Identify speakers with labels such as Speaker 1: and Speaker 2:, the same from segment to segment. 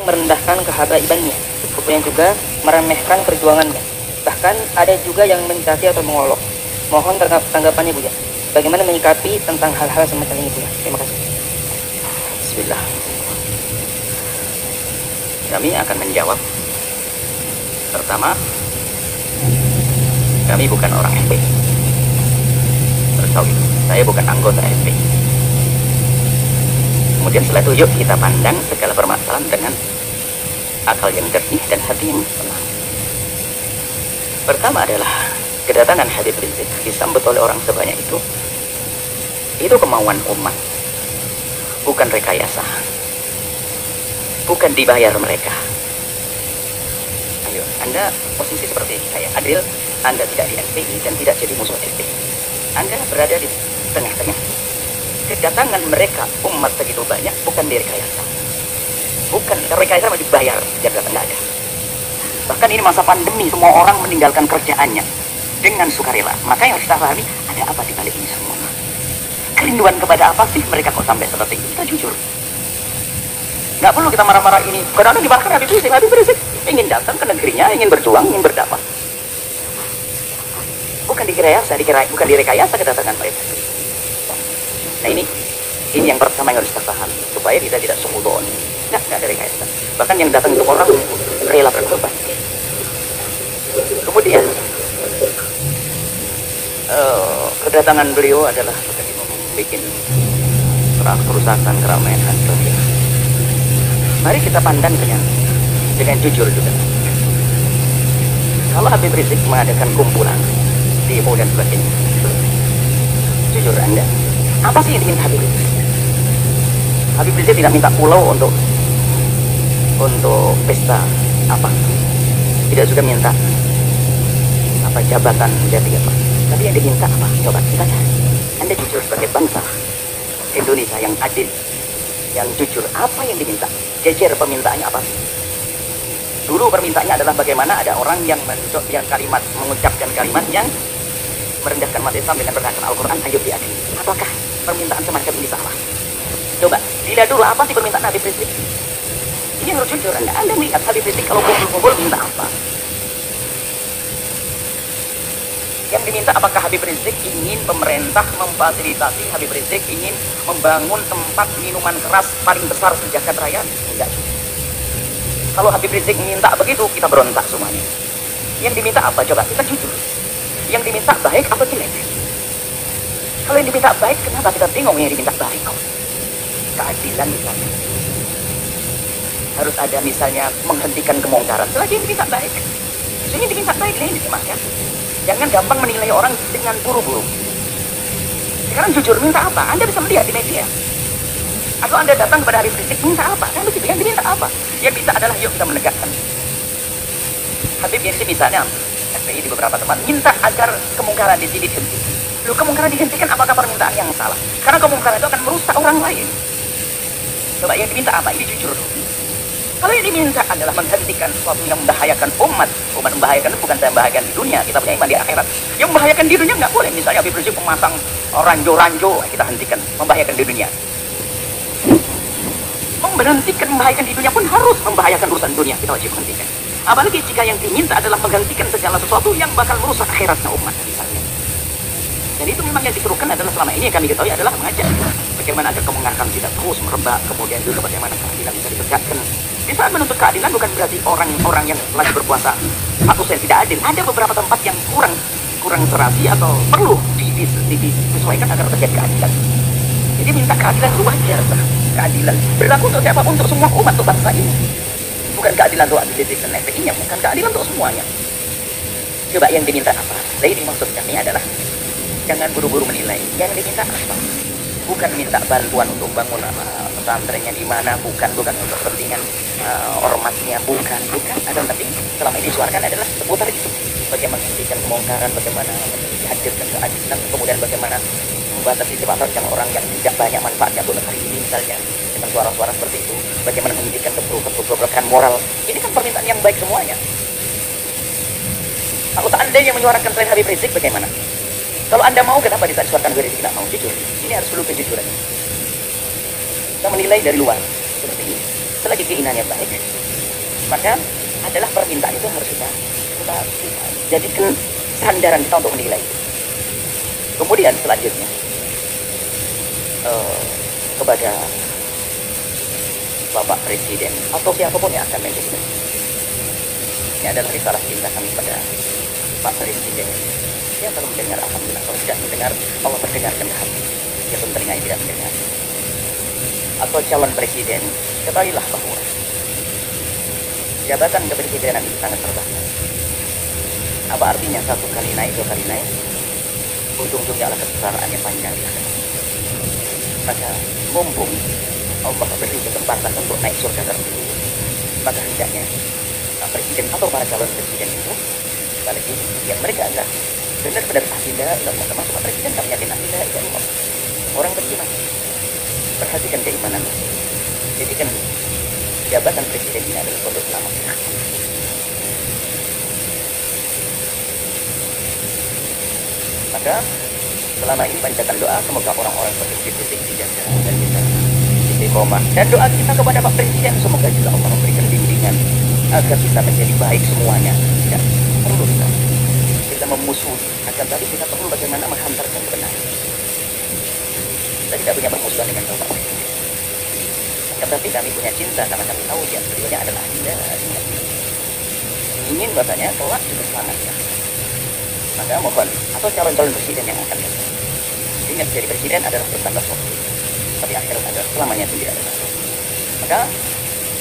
Speaker 1: merendahkan kehabaibannya, kemudian juga meremehkan perjuangannya. Bahkan ada juga yang mencaci atau mengolok. Mohon tanggapannya Buya. Bagaimana menyikapi tentang hal-hal semacam ini Buya? Terima kasih.
Speaker 2: Bismillah. Kami akan menjawab. Pertama, kami bukan orang FPI. Terus tahu itu, saya bukan anggota FPI. Kemudian setelah itu yuk kita pandang segala permasalahan dengan akal yang jernih dan hati yang tenang. Pertama adalah kedatangan Habib Rizik disambut oleh orang sebanyak itu kemauan umat, bukan rekayasa, bukan dibayar mereka. Ayo, Anda posisi seperti saya, adil, Anda tidak di FPI dan tidak jadi musuh FPI. Anda berada di tengah-tengah. Kedatangan mereka umat segitu banyak bukan direkayasa, bukan rekayasa mau dibayar biar datang, nggak ada. Bahkan ini masa pandemi, semua orang meninggalkan kerjaannya dengan sukarela. Maka yang harus kita pahami, ada apa di balik ini semua? Kerinduan kepada apa sih mereka kok sampai seperti itu? Kita jujur. Nggak perlu kita marah-marah ini. Kadang-kadang dibakar Habib Rizik ingin datang ke negerinya, ingin berjuang, ingin berdakwah. Bukan direkayasa kedatangan mereka. Nah ini yang pertama yang harus kita pahami, supaya kita tidak sembunyi. Nggak ada rekayasa. Bahkan yang datang itu orang rela berkorban. Kemudian kedatangan beliau adalah bikin kerusakan, keramaian, hancur. Mari kita pandang dengan jujur juga. Kalau Habib Rizik mengadakan kumpulan, demo dan sebagainya, jujur Anda, apa sih yang diminta Habib Rizik? Habib Rizik tidak minta pulau untuk pesta apa, tidak juga minta apa jabatan jadi apa. Tapi yang diminta apa? Coba kita cari. Anda jujur sebagai bangsa Indonesia yang adil, yang jujur, apa yang diminta? Jejer permintaannya apa sih? Dulu permintaannya adalah bagaimana ada orang yang mengucapkan kalimat yang merendahkan umat Islam dengan berdasarkan Al-Quran, ayo diadili. Apakah permintaan semacam ini salah? Coba dilihat dulu apa sih permintaan Habib Rizik. Ini harus jujur. Anda melihat Habib Rizik kalau kumpul-kumpul minta apa? Yang diminta apakah Habib Rizik ingin pemerintah memfasilitasi Habib Rizik ingin membangun tempat minuman keras paling besar sejagat raya? Enggak. Kalau Habib Rizik minta begitu, kita berontak semuanya. Yang diminta apa? Coba kita jujur. Yang diminta baik atau jelek? Kalau yang diminta baik, kenapa kita bingung yang diminta baik? Keadilan misalnya. Harus ada misalnya menghentikan kemungkaran. Selagi yang diminta baik. Yang diminta baik ini dimakan. Jangan gampang menilai orang dengan buru-buru. Sekarang jujur, minta apa? Anda bisa melihat di media. Atau Anda datang kepada Habib Rizik, minta apa? Kan begitu, yang diminta apa? Yang bisa adalah, yuk kita menegakkan. Habib Rizik misalnya, FPI di beberapa tempat, minta agar kemungkaran di sini dihentikan. Loh, kemungkaran dihentikan, apakah permintaan yang salah? Karena kemungkaran itu akan merusak orang lain. Coba yang diminta apa? Ini jujur. Kalau yang diminta adalah menghentikan sesuatu yang membahayakan umat membahayakan bukan saya membahayakan di dunia, kita punya iman di akhirat. Yang membahayakan di dunia nggak boleh. Misalnya Habib Rizik memasang ranjau-ranjau, kita hentikan, membahayakan di dunia. Memberhentikan membahayakan di dunia pun harus membahayakan urusan dunia, kita wajib hentikan. Apalagi jika yang diminta adalah menghentikan segala sesuatu yang bakal merusak akhiratnya umat misalnya. Dan itu memang yang disuruhkan adalah selama ini yang kami ketahui adalah mengajak bagaimana agar kemungkaran tidak terus merebak, kemudian juga bagaimana keadilan bisa ditegakkan. Di saat menuntut keadilan bukan berarti orang-orang yang lagi berpuasa statusnya tidak adil. Ada beberapa tempat yang kurang serasi atau perlu disesuaikan agar terjadi keadilan. Jadi minta keadilan itu wajar. Keadilan berlaku untuk siapa? Untuk semua umat, untuk bangsa ini. Bukan keadilan untuk Habib Rizik dan FPI-nya, bukan keadilan untuk semuanya. Coba yang diminta apa? Nah, ini maksud kami adalah jangan buru-buru menilai. Yang diminta apa? Bukan minta bantuan untuk bangun pesantrennya di mana, bukan untuk kepentingan ormasnya, bukan. Ada, tapi selama ini disuarakan adalah seputar itu. Bagaimana menghentikan kemungkaran, bagaimana dihadirkan keadilan, kemudian bagaimana membatasi sifatnya orang yang tidak banyak manfaatnya untuk negeri ini misalnya dengan suara-suara seperti itu. Bagaimana menghentikan kebobrokan moral. Ini kan permintaan yang baik semuanya. Kalau seandainya menyuarakan tren Habib Rizik bagaimana? Kalau Anda mau, kenapa tidak disuarakan Habib Rizik tidak mau? Jujur. Ini harus perlu kejujuran. Kita menilai dari luar seperti ini. selagi keinginannya baik, maka adalah permintaan itu harus kita jadikan sandaran kita untuk menilai. Kemudian selanjutnya kepada Bapak Presiden atau siapapun yang akan menjadi presiden. Ini adalah risalah cinta kami pada Pak Presiden. Dia kalau mendengar, alhamdulillah. Kalau tidak mendengar, Allah perdengarkan ke hati. Dia pun telinga tidak mendengar. Atau calon presiden, ketahuilah bahwa jabatan kepresidenan itu sangat terbatas. Apa artinya satu kali naik, dua kali naik, ujung-ujungnya adalah kesengsaraannya panjang. Maka mumpung Allah beri kesempatan untuk naik surga tertinggi, maka hendaknya presiden atau para calon presiden itu, apalagi yang mereka adalah benar-benar ahlilah ilmu, termasuk presiden kami yakin ahlilah ilmu. Orang beriman, perhatikan keimanan. Jadikan jabatan presiden ini adalah suatu selamat. Maka selama ini panjatkan doa semoga orang-orang seperti Presiden dijaga dan bisa istiqomah. Dan doa kita kepada Pak Presiden semoga juga Allah memberikan bimbingan agar bisa menjadi baik semuanya. Tidak perlu kita memusuhi, akan tapi kita perlu bagaimana menghantarkan kebenaran. Kita tidak punya permusuhan dengan Bapak Presiden. Tetapi kami punya cinta karena kami tahu dia beliaunya adalah tidak ingin bahasanya kelak juga selamatkan. Maka mohon atau calon-calon presiden yang akan datang, ingat jadi presiden adalah bertambah waktu, tapi akhirat adalah selamanya itu tidak ada. Maka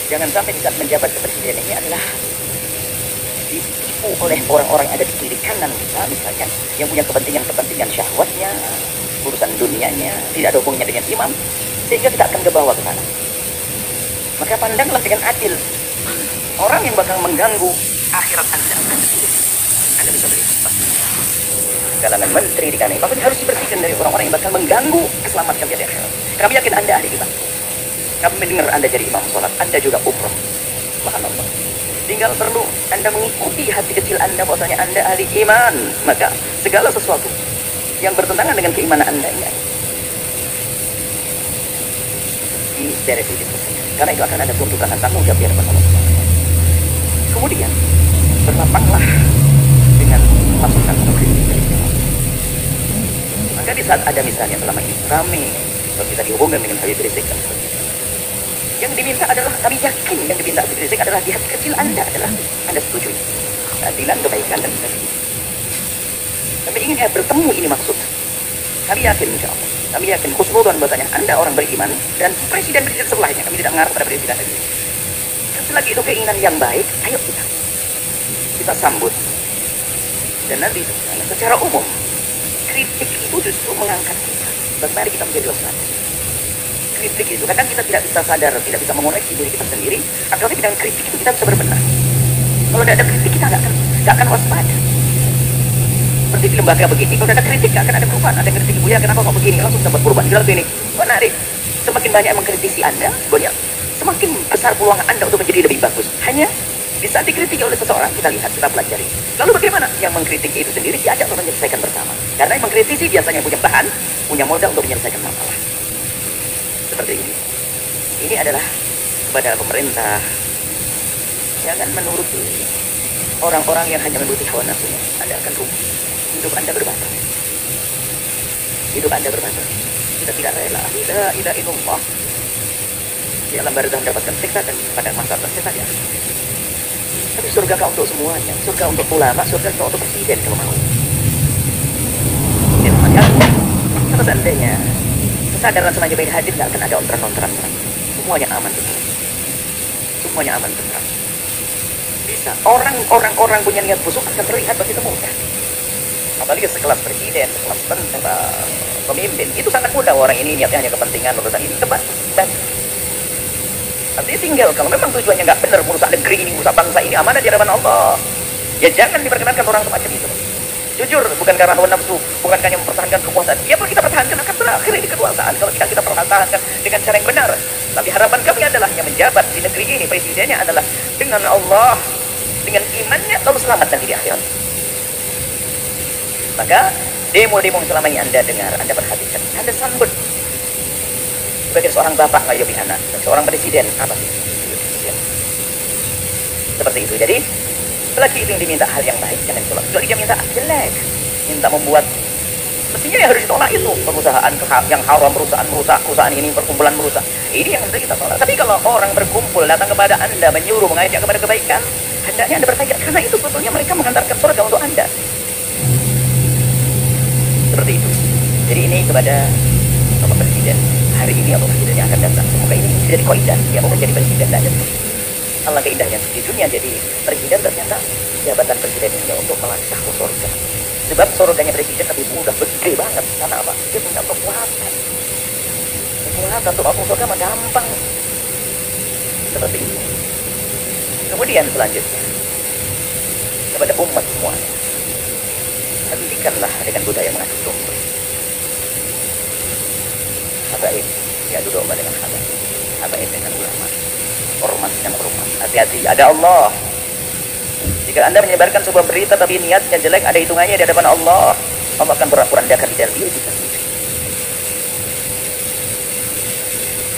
Speaker 2: jangan sampai di saat menjabat kepresiden ini adalah ditipu oleh orang-orang yang ada di kiri kanan kita, misalnya yang punya kepentingan syahwatnya, urusan dunianya, tidak ada hubungannya dengan iman, sehingga kita akan ke bawah ke sana. Maka pandanglah dengan adil orang yang bakal mengganggu akhirat Anda. Anda bisa melihat kalangan menteri di kanan, maka harus dibersihkan dari orang-orang yang bakal mengganggu keselamatan di akhirat. Kami yakin Anda ahli iman. Kami mendengar Anda jadi imam sholat, Anda juga umrah. Subhanallah. Tinggal perlu Anda mengikuti hati kecil Anda bahwasanya Anda ahli iman, maka segala sesuatu yang bertentangan dengan keimanan Anda ini dari itu. Karena itu akan ada tuntutan dan tanggung jawab di hadapan Allah. Kemudian berlapanglah dengan masukan atau kritik dari kita. Maka di saat ada misalnya selama ini ramai kalau kita dihubungkan dengan Habib Rizik dan sebagainya, yang diminta adalah, kami yakin yang diminta Habib Rizik adalah di hati kecil Anda adalah Anda setuju keadilan, kebaikan dan sebagainya. Kami ingin bertemu, ini maksud. Kami yakin insya Allah. Kami yakin khusnudan bahasanya Anda orang beriman dan presiden-presiden sebelahnya. Kami tidak mengarah pada presiden lagi. Selagi itu keinginan yang baik, ayo kita sambut. Dan nanti secara umum kritik itu justru mengangkat kita. Bagaimana kita menjadi waspada. Kritik itu kadang kita tidak bisa sadar, tidak bisa mengoreksi diri kita sendiri. Tapi dengan kritik itu kita bisa berbenah. Kalau tidak ada kritik kita nggak akan waspada. Seperti di lembaga begini, kalau ada kritik akan ada perubahan. Ada kritik, Buya kenapa kok begini, langsung dapat perubahan. Bilang begini, menarik. Semakin banyak mengkritisi Anda, Buya, semakin besar peluang Anda untuk menjadi lebih bagus. Hanya di saat dikritiki oleh seseorang, kita lihat, kita pelajari. Lalu bagaimana? Yang mengkritik itu sendiri diajak untuk menyelesaikan bersama. Karena yang mengkritisi biasanya punya bahan, punya modal untuk menyelesaikan masalah. Seperti ini. Ini adalah kepada pemerintah. Jangan menuruti orang-orang yang hanya menuruti hawa nafsunya. Anda akan rugi. Hidup Anda berbatas. Hidup Anda berbatas. Kita tidak rela. La ilaha illallah. Di alam barzah mendapatkan siksa dan pada masa tersiksa dia. Tapi surga kau untuk semuanya. Surga untuk ulama, surga untuk presiden kalau mau. Ya, maka kalau seandainya kesadaran semacam ini hadir, tidak akan ada ontran-ontran. Semuanya aman betul. Semuanya aman betul. Bisa. Orang punya niat busuk akan terlihat begitu mudah. Apalagi sekelas presiden, sekelas pemimpin, itu sangat mudah. Orang ini niatnya hanya kepentingan urusan ini, tebak. Artinya tinggal, kalau memang tujuannya nggak benar, merusak negeri ini, merusak bangsa ini, amanah di hadapan Allah, ya jangan diperkenankan orang semacam itu. Jujur, bukan karena hawa nafsu, bukan hanya mempertahankan kekuasaan. Ya pun kita pertahankan akan berakhir di kekuasaan kalau tidak kita pertahankan dengan cara yang benar. Tapi harapan kami adalah yang menjabat di negeri ini, presidennya adalah dengan Allah, dengan imannya, lalu selamat nanti di akhirat. Maka demo-demo yang selama ini Anda dengar, Anda perhatikan, Anda sambut sebagai seorang bapak ngayomi anak, seorang presiden, apa sih? Seperti itu. Jadi selagi itu yang diminta hal yang baik, jangan ditolak. Kecuali dia minta jelek, minta membuat, mestinya yang harus ditolak itu perusahaan yang haram, perusahaan ini, perkumpulan merusak. Ini yang harus kita tolak. Tapi kalau orang berkumpul datang kepada Anda, menyuruh, mengajak kepada kebaikan, hendaknya Anda bertanya, karena itu sebetulnya mereka mengantarkan surga untuk Anda. Seperti itu. Jadi ini kepada Bapak Presiden hari ini atau presiden yang akan datang. Semoga ini menjadi kaidah. Ya, mau menjadi presiden tidak ada. Allah keindahnya di dunia jadi presiden ternyata jabatan presiden ini untuk melangkah ke surga. Sebab surganya presiden lebih mudah, gede banget. Karena apa? Dia punya kekuatan. Kekuatan untuk masuk surga mah gampang. Seperti itu. Kemudian selanjutnya kepada umat semuanya, hentikanlah dengan budaya mengadu domba. Habaib, diadu domba dengan habaib. Habaib dengan ulama. Ormas dengan ormas. Hati-hati, ada Allah. Jika Anda menyebarkan sebuah berita tapi niatnya jelek, ada hitungannya di hadapan Allah. Allah akan berandakan di dalam diri kita sendiri.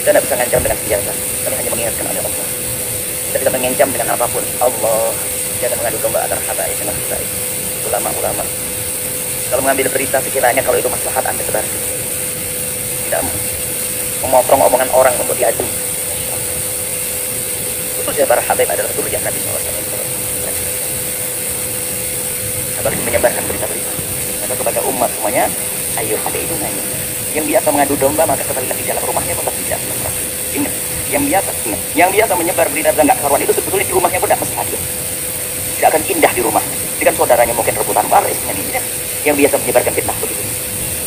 Speaker 2: Kita tidak bisa mengancam dengan senjata. Kami hanya mengingatkan oleh Allah. Kita tidak mengancam dengan apapun. Allah, jangan mengadu domba antara habaib dengan habaib. Ulama-ulama. Kalau mengambil berita sekiranya kalau itu maslahat Anda sebarkan. Tidak memotong omongan orang untuk diadu. Khususnya para habaib adalah dulunya Nabi SAW. Apalagi menyebarkan berita-berita. Maka kepada umat semuanya, ayo ada hitungannya. Yang biasa mengadu domba maka kembalilah di dalam rumahnya tetap tidak mesra. Ingat, yang biasa menyebar berita tentang karuan itu sebetulnya di rumahnya pun tidak mesra dia. Tidak akan indah di rumah. Dengan saudaranya mungkin rebutan waris dengan ini. Yang biasa menyebarkan fitnah begitu.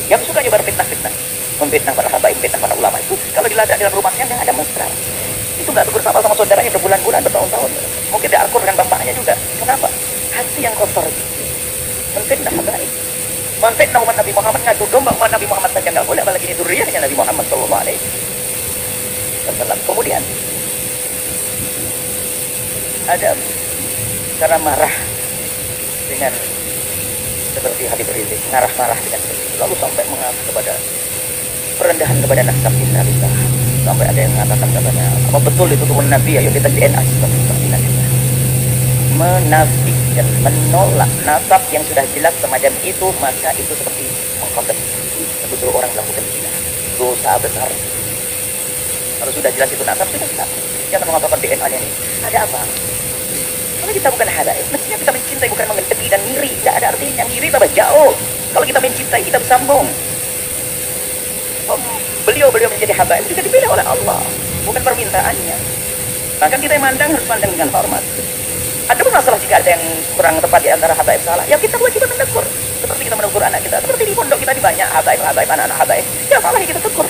Speaker 2: Yang suka menyebar fitnah-fitnah, memfitnah para habaib, memfitnah para ulama itu, kalau dilacak dalam rumahnya nggak ada mesra. Itu nggak tegur sama saudaranya berbulan-bulan, bertahun-tahun. Mungkin dia akur dengan bapaknya juga. Kenapa? Hati yang kotor. Memfitnah habaib. Memfitnah umat Nabi Muhammad, ngadu domba umat Nabi Muhammad saja nggak boleh, apalagi ini dzurriyyahnya Nabi Muhammad SAW. Kemudian ada cara marah dengan seperti Habib Rizik, marah dengan seperti itu, lalu sampai mengaku kepada perendahan kepada nasab Inna Billah. Sampai ada yang mengatakan katanya, apa betul itu turun Nabi, ayo kita DNA seperti Nabi. Menafikan, menolak nasab yang sudah jelas semacam itu, maka itu seperti mengkotes seluruh orang melakukan zina, dosa besar. Kalau sudah jelas itu nasab, kita jangan mengatakan DNA-nya ini. Ada apa? Karena kita bukan habaib, mestinya kita mencintai bukan mengendeki dan ngiri. Tidak ada artinya ngiri tambah jauh. Kalau kita mencintai, kita bersambung. Beliau menjadi habaib juga dipilih oleh Allah, bukan permintaannya. Bahkan kita yang mandang harus pandang dengan hormat. Ada pun masalah jika ada yang kurang tepat di antara habaib salah, ya kita kewajiban menegur. Seperti kita menegur anak kita, seperti di pondok kita banyak habaib, anak-anak habaib. Ya salah ya kita tegur.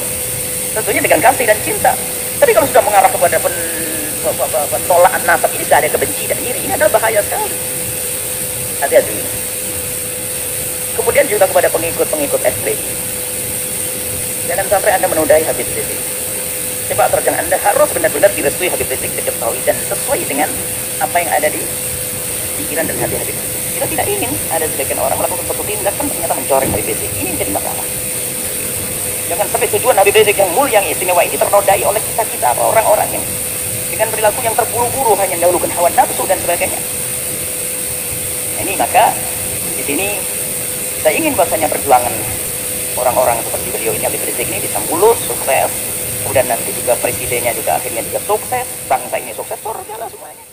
Speaker 2: Tentunya dengan kasih dan cinta. Tapi kalau sudah mengarah kepada pentolaan nasab, ini sudah ada kebenci dan iri. Ini adalah bahaya sekali. Hati-hati. Kemudian juga kepada pengikut FPI. Jangan sampai Anda menodai Habib Rizik. Sepak terjang Anda harus benar-benar direstui Habib Rizik, diketahui dan sesuai dengan apa yang ada di pikiran dan hati Habib Rizik. Kita tidak ingin ada sebagian orang melakukan suatu tindakan ternyata mencoreng Habib Rizik. Ini menjadi masalah. Jangan sampai tujuan Habib Rizik yang mulia, yang istimewa ini ternodai oleh kita orang-orang yang dengan perilaku yang terburu-buru hanya mendahulukan hawa nafsu dan sebagainya. Ini maka di sini kita ingin bahasanya perjuangan orang-orang seperti beliau ini, Habib Rizik ini bisa mulus, sukses. Kemudian nanti juga presidennya juga akhirnya juga sukses, bangsa ini sukses, surga lah semuanya.